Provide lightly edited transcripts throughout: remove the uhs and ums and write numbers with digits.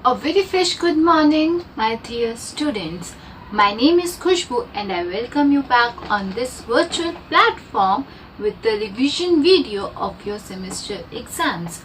A very fresh good morning, my dear students. My name is Khushbu and I welcome you back on this virtual platform with the revision video of your semester exams.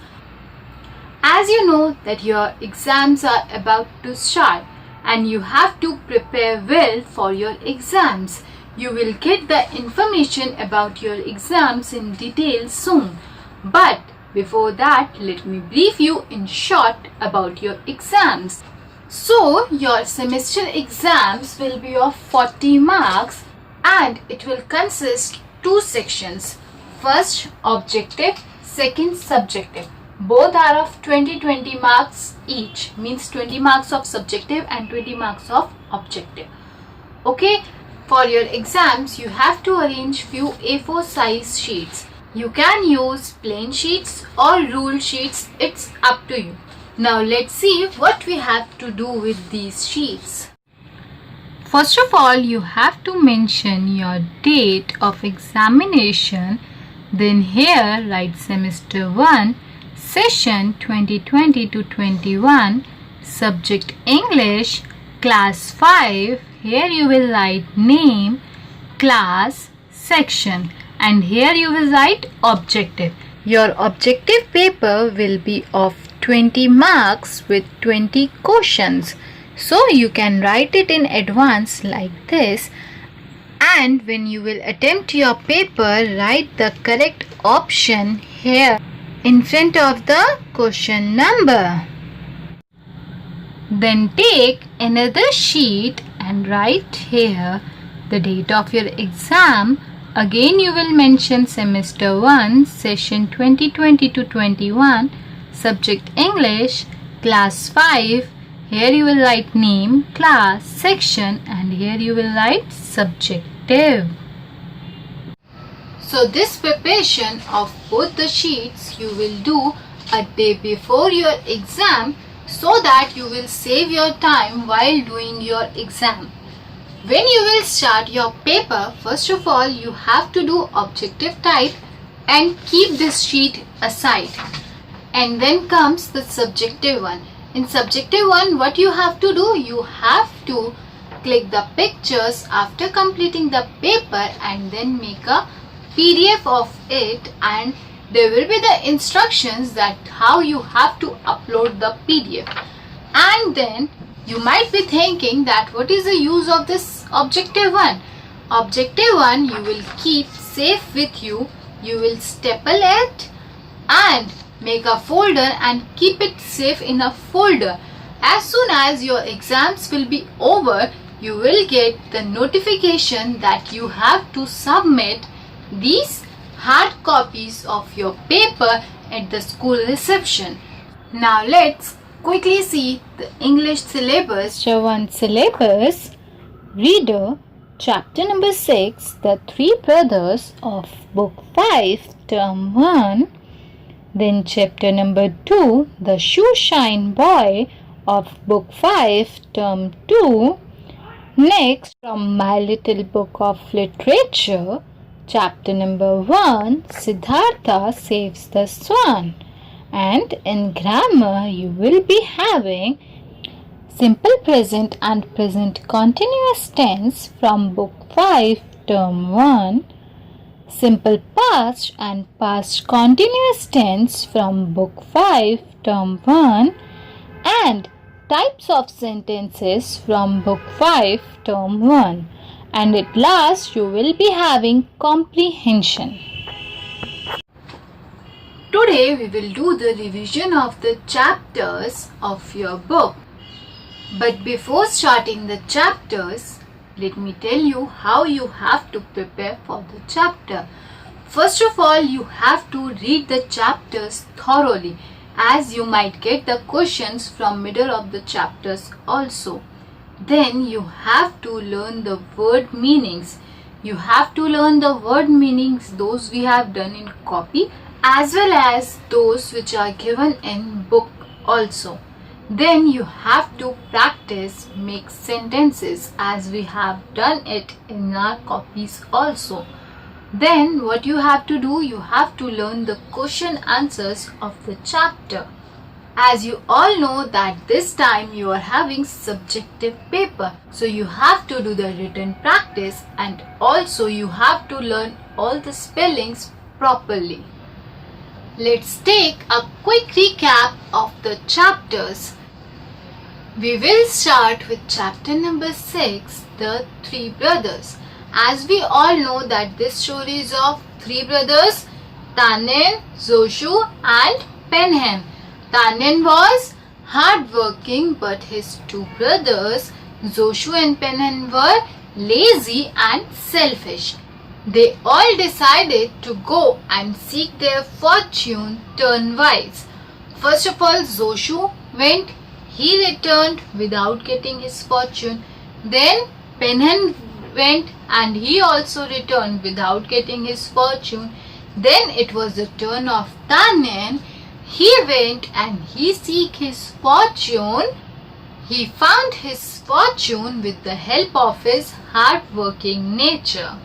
As you know that your exams are about to start and you have to prepare well for your exams. You will get the information about your exams in detail soon. But before that, let me brief you in short about your exams. So, your semester exams will be of 40 marks and it will consist two sections. First, objective, second, subjective. Both are of 20 marks each, means 20 marks of subjective and 20 marks of objective. Okay, for your exams, you have to arrange few A4 size sheets. You can use plain sheets or ruled sheets, it's up to you. Now let's see what we have to do with these sheets. First of all, you have to mention your date of examination. Then here write semester 1, session 2020 to 21, subject English, class 5. Here you will write name, class, section. And here you will write objective. Your objective paper will be of 20 marks with 20 questions. So you can write it in advance like this. And when you will attempt your paper, write the correct option here in front of the question number. Then take another sheet and write here the date of your exam. Again you will mention semester 1, session 2020 to 21, subject English, class 5. Here you will write name, class, section, and here you will write subjective. So this preparation of both the sheets you will do a day before your exam so that you will save your time while doing your exam. When you will start your paper, first of all you have to do objective type and keep this sheet aside. And then comes the subjective one. In subjective one, what you have to do? You have to click the pictures after completing the paper and then make a PDF of it, and there will be the instructions that how you have to upload the PDF. And then you might be thinking that what is the use of this objective one? Objective one you will keep safe with you. You will staple it and make a folder and keep it safe in a folder. As soon as your exams will be over, you will get the notification that you have to submit these hard copies of your paper at the school reception. Now let's quickly see the English syllabus. Chapter 1 syllabus. Reader, chapter number 6, The Three Brothers of Book 5, Term 1. Then chapter number 2, The Shoeshine Boy of Book 5, Term 2. Next, from My Little Book of Literature, chapter number 1, Sidhdhartha Saves the Swan. And in grammar, you will be having simple present and present continuous tense from book 5, term 1, simple past and past continuous tense from book 5, term 1, and types of sentences from book 5, term 1. And at last, you will be having comprehension. Today we will do the revision of the chapters of your book. But before starting the chapters, let me tell you how you have to prepare for the chapter. First of all, you have to read the chapters thoroughly, as you might get the questions from middle of the chapters also. Then you have to learn the word meanings. You have to learn the word meanings, those we have done in copy, as well as those which are given in book also. Then you have to practice make sentences as we have done it in our copies also. Then what you have to do, you have to learn the question answers of the chapter. As you all know that this time you are having subjective paper. So you have to do the written practice and also you have to learn all the spellings properly. Let's take a quick recap of the chapters. We will start with chapter number 6, the three brothers. As we all know that this story is of three brothers, Tannen, Joshu and Penhen. Tannen was hardworking but his two brothers, Joshu and Penhen, were lazy and selfish. They all decided to go and seek their fortune turn-wise. First of all, Joshu went. He returned without getting his fortune. Then Penhen went and he also returned without getting his fortune. Then it was the turn of Tannen. He went and he seek his fortune. He found his fortune with the help of his hard-working nature.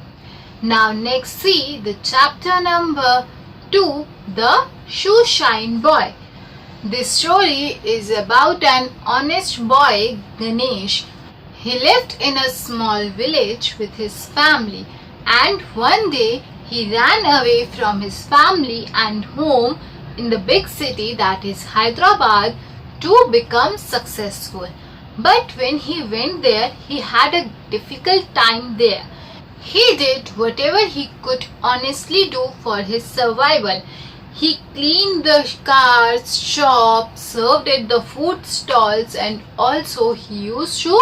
Now next see the chapter number 2, the Shoeshine boy. This story is about an honest boy, Ganesh. He lived in a small village with his family, and one day he ran away from his family and home in the big city, that is Hyderabad, to become successful. But when he went there, he had a difficult time there. He did whatever he could honestly do for his survival. He cleaned the cars, shops, served at the food stalls, and also he used to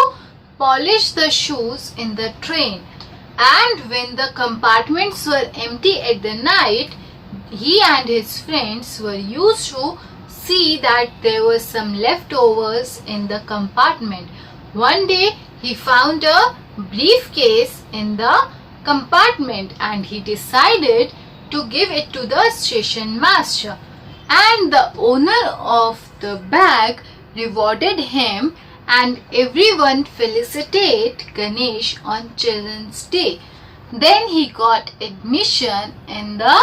polish the shoes in the train. And when the compartments were empty at the night, he and his friends were used to see that there were some leftovers in the compartment. One day he found a briefcase in the compartment and he decided to give it to the station master, and the owner of the bag rewarded him and everyone felicitate Ganesh on Children's Day. Then he got admission in the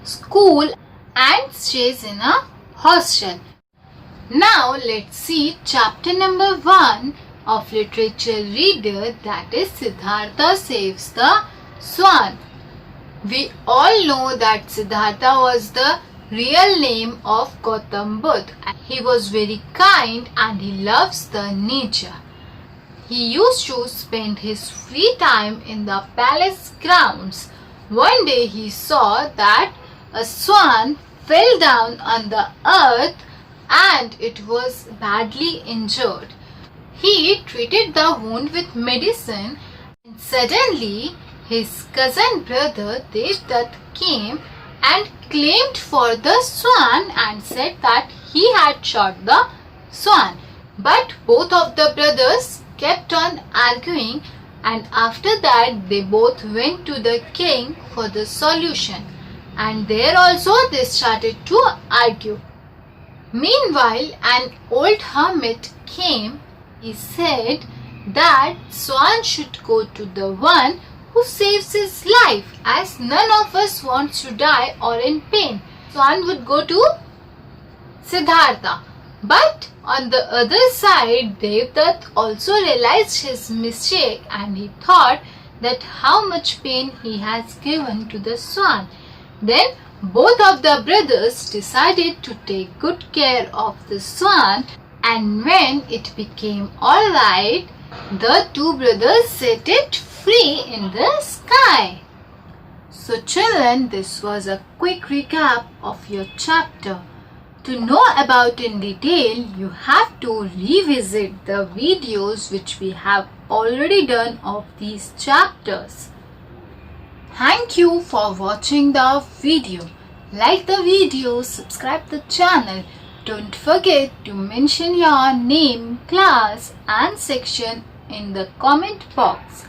school and stays in a hostel. Now let's see chapter number 1 of literature reader, that is Sidhdhartha Saves the Swan. We all know that Sidhdhartha was the real name of Gautam Buddha. He was very kind and he loves the nature. He used to spend his free time in the palace grounds. One day he saw that a swan fell down on the earth and it was badly injured. He treated the wound with medicine and suddenly his cousin brother Devdutt came and claimed for the swan and said that he had shot the swan. But both of the brothers kept on arguing, and after that they both went to the king for the solution, and there also they started to argue. Meanwhile, an old hermit came. He said that swan should go to the one who saves his life, as none of us wants to die or in pain. Swan would go to Sidhdhartha. But on the other side, Devdutt also realized his mistake and he thought that how much pain he has given to the swan. Then both of the brothers decided to take good care of the swan, and when it became alright, the two brothers set it free in the sky. So children, this was a quick recap of your chapter. To know about in detail, you have to revisit the videos which we have already done of these chapters. Thank you for watching the video. Like the video, subscribe the channel. Don't forget to mention your name, class and section in the comment box.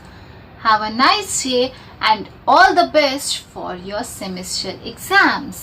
Have a nice day and all the best for your semester exams.